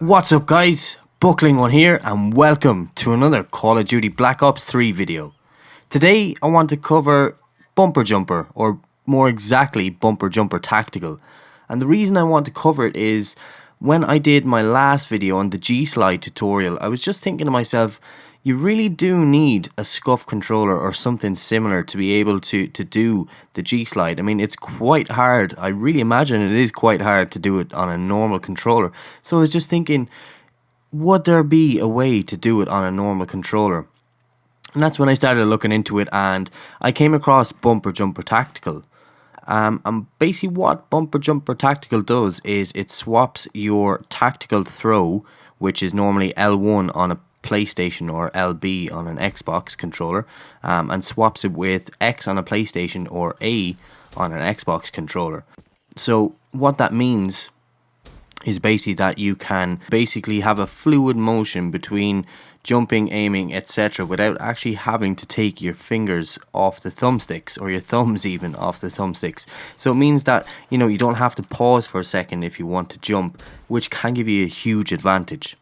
What's up guys, BucklingOne here and welcome to another Call of Duty Black Ops 3 video. Today I want to cover Bumper Jumper, or more exactly Bumper Jumper Tactical. And the reason I want to cover it is when I did my last video on the G-Slide tutorial, I was just thinking to myself, you really do need a Scuf controller or something similar to be able to do the G-Slide. I mean, it's quite hard. I really imagine it is quite hard to do it on a normal controller. So I was just thinking, would there be a way to do it on a normal controller? And that's when I started looking into it and I came across Bumper Jumper Tactical. And basically what Bumper Jumper Tactical does is it swaps your tactical throw, which is normally L1 on a PlayStation or LB on an Xbox controller, and swaps it with X on a PlayStation or A on an Xbox controller. So what that means is basically that you can basically have a fluid motion between jumping, aiming, etc. without actually having to take your fingers off the thumbsticks, or your thumbs even off the thumbsticks. So it means that, you know, you don't have to pause for a second if you want to jump, which can give you a huge advantage.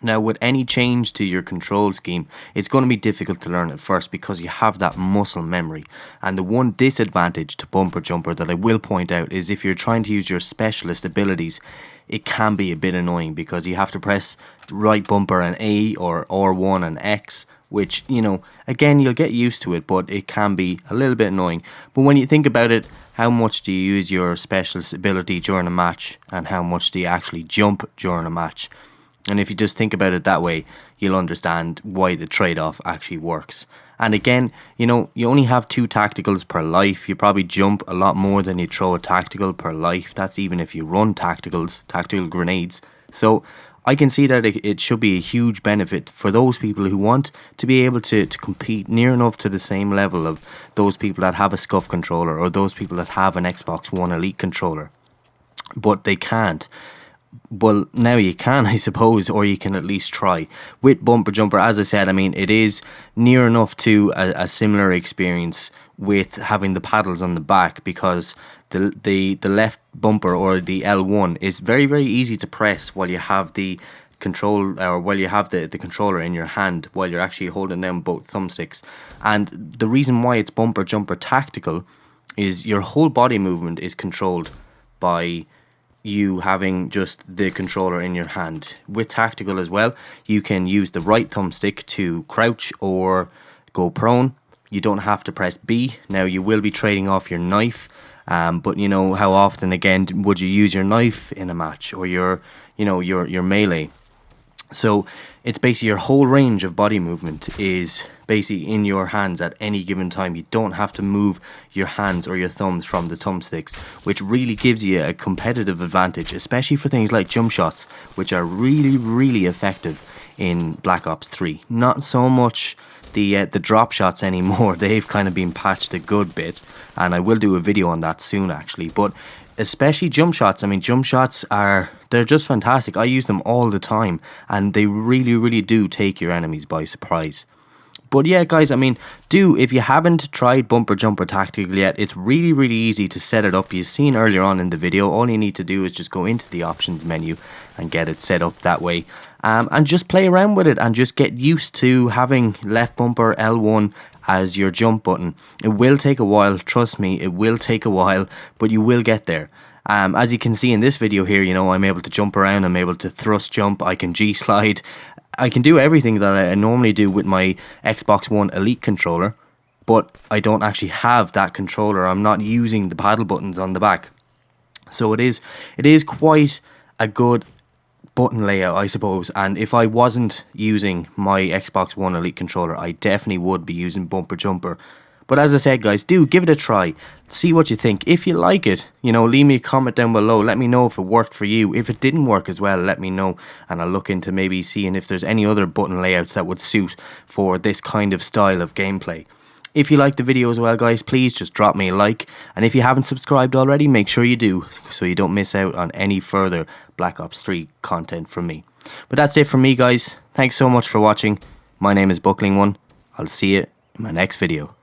Now, with any change to your control scheme, it's going to be difficult to learn at first because you have that muscle memory. And the one disadvantage to Bumper Jumper that I will point out is if you're trying to use your specialist abilities, it can be a bit annoying because you have to press right bumper and A or R1 and X, which, you know, again, you'll get used to it, but it can be a little bit annoying. But when you think about it, how much do you use your specialist ability during a match and how much do you actually jump during a match? And if you just think about it that way, you'll understand why the trade-off actually works. And again, you know, you only have 2 tacticals per life. You probably jump a lot more than you throw a tactical per life. That's even if you run tacticals, tactical grenades. So I can see that it should be a huge benefit for those people who want to be able to compete near enough to the same level of those people that have a Scuf controller or those people that have an Xbox One Elite controller. But they can't. Well, now you can, I suppose, or you can at least try. With Bumper Jumper, as I said, I mean, it is near enough to a similar experience with having the paddles on the back, because the left bumper, or the L1, is very, very easy to press while you have the control, or while you have the controller in your hand, while you're actually holding down both thumbsticks. And the reason why it's Bumper Jumper Tactical is your whole body movement is controlled by you having just the controller in your hand. With tactical as well, you can use the right thumbstick to crouch or go prone. You don't have to press B. Now, you will be trading off your knife, but you know, how often again would you use your knife in a match, or your melee? So it's basically your whole range of body movement is basically in your hands at any given time. You don't have to move your hands or your thumbs from the thumbsticks, which really gives you a competitive advantage, especially for things like jump shots, which are really, really effective in Black Ops 3. Not so much the drop shots anymore. They've kind of been patched a good bit, and I will do a video on that soon actually. But especially jump shots, I mean, jump shots they're just fantastic. I use them all the time and they really, really do take your enemies by surprise. But yeah, guys, I mean, if you haven't tried Bumper Jumper Tactical yet, it's really, really easy to set it up. You've seen earlier on in the video, all you need to do is just go into the options menu and get it set up that way. And just play around with it and just get used to having left bumper L1 as your jump button. It will take a while, trust me, it will take a while, but you will get there. As you can see in this video here, you know, I'm able to jump around, I'm able to thrust jump, I can G-slide. I can do everything that I normally do with my Xbox One Elite controller, but I don't actually have that controller. I'm not using the paddle buttons on the back. So it is quite a good button layout, I suppose. And if I wasn't using my Xbox One Elite controller, I definitely would be using Bumper Jumper. But as I said, guys, do give it a try. See what you think. If you like it, you know, leave me a comment down below. Let me know if it worked for you. If it didn't work as well, let me know. And I'll look into maybe seeing if there's any other button layouts that would suit for this kind of style of gameplay. If you liked the video as well, guys, please just drop me a like. And if you haven't subscribed already, make sure you do, so you don't miss out on any further Black Ops 3 content from me. But that's it from me, guys. Thanks so much for watching. My name is BucklingOne. I'll see you in my next video.